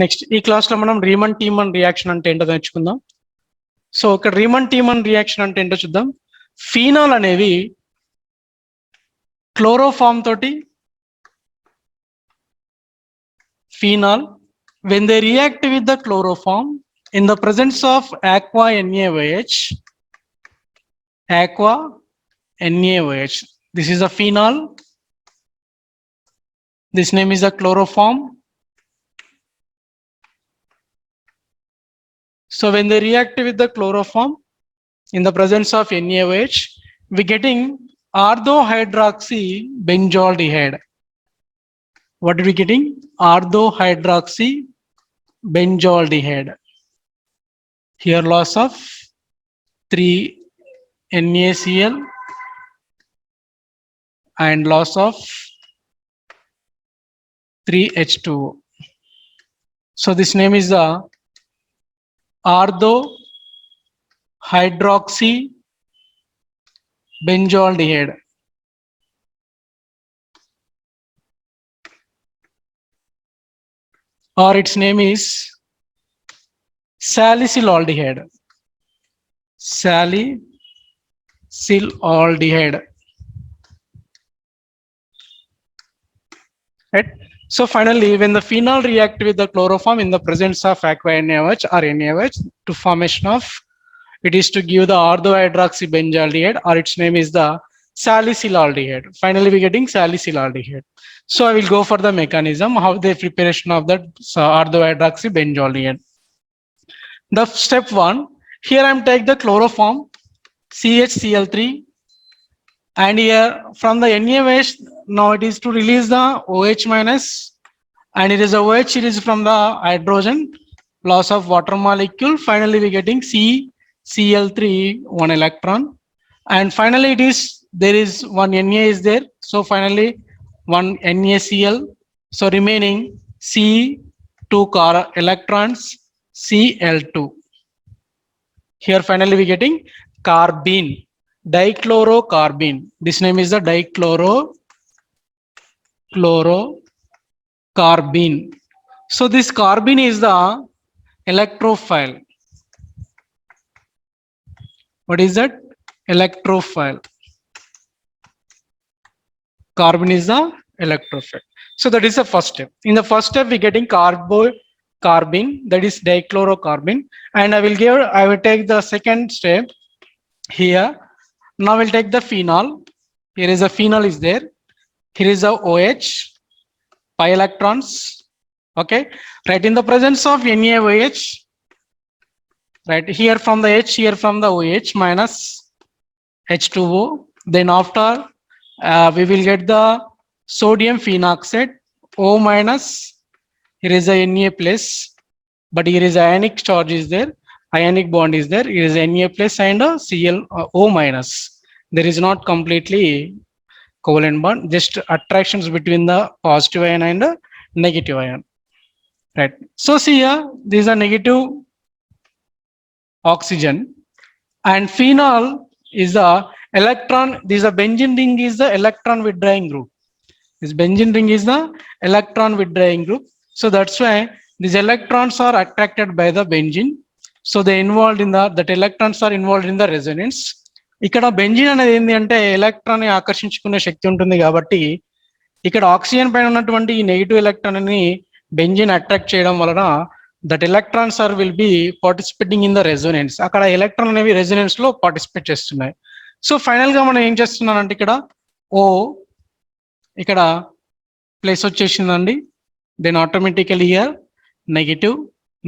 Next ఈ class లో మనం రీమన్ టీమన్ రియాక్షన్ అంటే ఏంటో నేర్చుకుందాం. సో ఇక్కడ రీమన్ టీమన్ రియాక్షన్ అంటే ఏంటో చూద్దాం. ఫీనాల్ అనేవి క్లోరోఫామ్ తోటి phenol when they react with the chloroform in the presence of aqua NaOH. This is a phenol. This name is a chloroform. So when they react with the chloroform in the presence of NaOH, we getting orthohydroxybenzaldehyde. What are we getting? Orthohydroxybenzaldehyde. Here loss of 3 NaCl and loss of 3 H2O. So this name is the orthohydroxybenzaldehyde. Or its name is salicylaldehyde. Salicylaldehyde. Right. So finally, when the phenol react with the chloroform in the presence of aqua NaOH or NaOH to formation of, it is to give the orthohydroxybenzaldehyde, or its name is the salicylaldehyde. Finally, we getting salicylaldehyde. So I will go for the mechanism, how the preparation of that orthohydroxybenzaldehyde. The step 1, here I am take the chloroform CHCl3, and here from the NaOH, now it is to release the OH minus, and it is a OH, it is from the hydrogen, loss of water molecule. Finally, we getting CCl3, 1 electron, and finally it is, there is one Na is there, so finally 1 NaCl, so remaining C2 electrons, Cl2. Here finally we getting carbene, dichlorocarbene. This name is the dichlorocarbene. So this carbene is the electrophile. What is that? Electrophile. Carbon is the electrophile. So that is the first step. In the first step, we getting carbene, that is dichlorocarbene, and I will take the second step here. Now we'll take the phenol. Here is a phenol is there. Here is a OH, pi electrons. Okay, right, in the presence of NaOH, right, here from the H, here from the OH minus H2O. Then after we will get the sodium phenoxide, O minus, here is a Na plus, but here is ionic charge is there, ionic bond is there, here is Na plus and a Cl O minus. There is not completely covalent bond, just attractions between the positive ion and the negative ion. Right. So see here, these are negative oxygen, and phenol is the electron. This is a benzene ring is the electron withdrawing group. This benzene ring is the electron withdrawing group. So that's why these electrons are attracted by the benzene. So they involved in that electrons are involved in the resonance. ఇక్కడ benzene అనేది ఏంటి అంటే electron ని ఆకర్షించుకునే శక్తి ఉంటుంది కాబట్టి ఇక్కడ oxygen పైన ఉన్నటువంటి ఈ నెగిటివ్ ఎలక్ట్రాన్ ని బెంజిన్ అట్రాక్ట్ చేయడం వలన that electrons are will be participating in the resonance. అక్కడ ఎలక్ట్రాన్ అనేవి రెజోనెన్స్ లో పార్టిసిపేట్ చేస్తున్నాయి. సో ఫైనల్ గా మనం ఏం చేస్తున్నానంటే ఇక్కడ ఓ ఇక్కడ ప్లేస్ వచ్చేసిందండి. Then automatically here negative,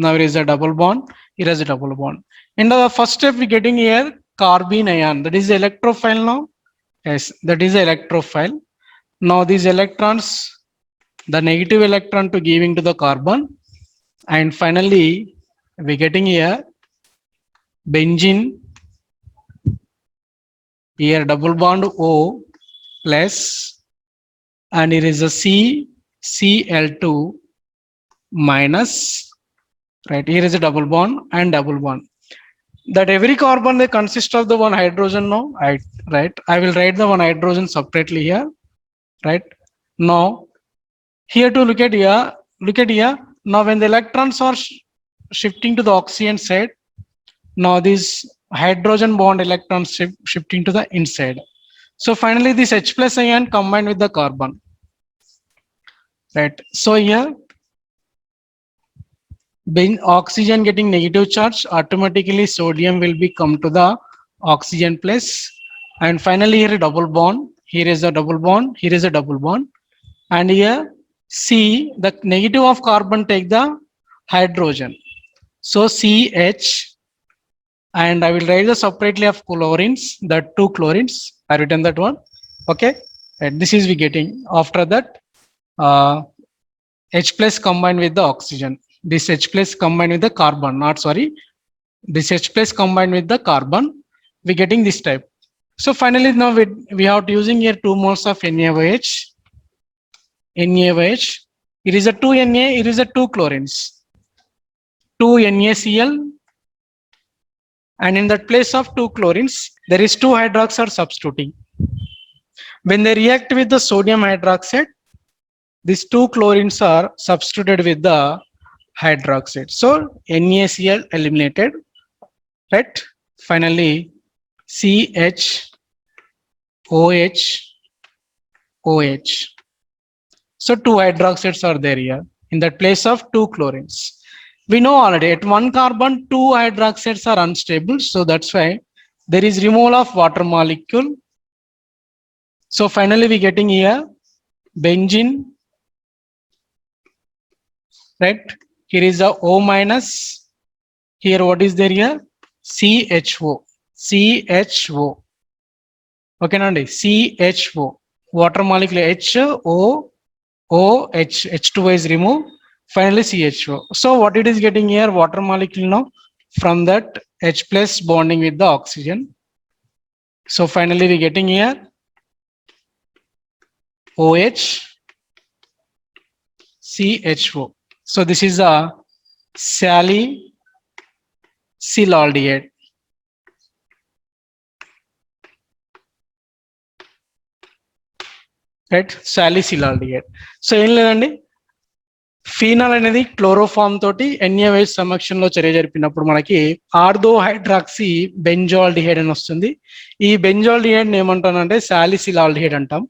now it is a double bond, here is a double bond. In the first step we getting here carbene ion, that is electrophile now. Yes, that is electrophile. Now these electrons, the negative electron to giving to the carbon, and finally we getting here benzene, here double bond O plus, and here is a CCl2 minus, right, here is a double bond and double bond. That every carbon they consist of the one hydrogen now, right, I will write the one hydrogen separately here, right. Now here to look at here Now when the electrons are shifting to the oxygen side, now this hydrogen bond electrons shifting to the inside. So finally this H plus ion combined with the carbon, right? So here being oxygen getting negative charge, automatically sodium will be come to the oxygen place, and finally here a double bond, here is a double bond, here is a double bond, and here C, the negative of carbon take the hydrogen, so CH, and I will write the separately of chlorines, the two chlorines, I written that one, okay, and this is we getting after that H plus combined with the oxygen, this H plus combined with the carbon, not sorry, this H plus combined with the carbon, we getting this type. So finally now we have to using here 2 moles of NaOH, NaOH, it is a 2 Na, it is a 2 chlorines, 2 NaCl, and in that place of 2 chlorines, there is 2 hydroxide substituting. When they react with the sodium hydroxide, these 2 chlorines are substituted with the hydroxide. So NaCl eliminated, right? Finally, CH, OH, OH. So 2 hydroxides are there here in that place of 2 chlorines. We know already at 1 carbon, 2 hydroxides are unstable. So that's why there is removal of water molecule. So finally we getting here benzene, right? Here is a O minus. Here what is there here? CHO. CHO. Okay, Nandi. CHO. Water molecule HO. OH. H2O is removed. Finally CHO. So what it is getting here? Water molecule now from that H plus bonding with the oxygen. So finally we getting here OH, CHO. So this is a salicylaldehyde. Right, salicylaldehyde. So ఏం లేదండి, phenol అనేది chloroform తోటి NaOH సమక్షంలో చర్య జరిపినప్పుడు మనకి ortho hydroxy benzaldehyde అని వస్తుంది. ఈ బెంజాల్డిహైడ్ ఏమంటానంటే సాలిసిలాల్డిహైడ్ అంటాం.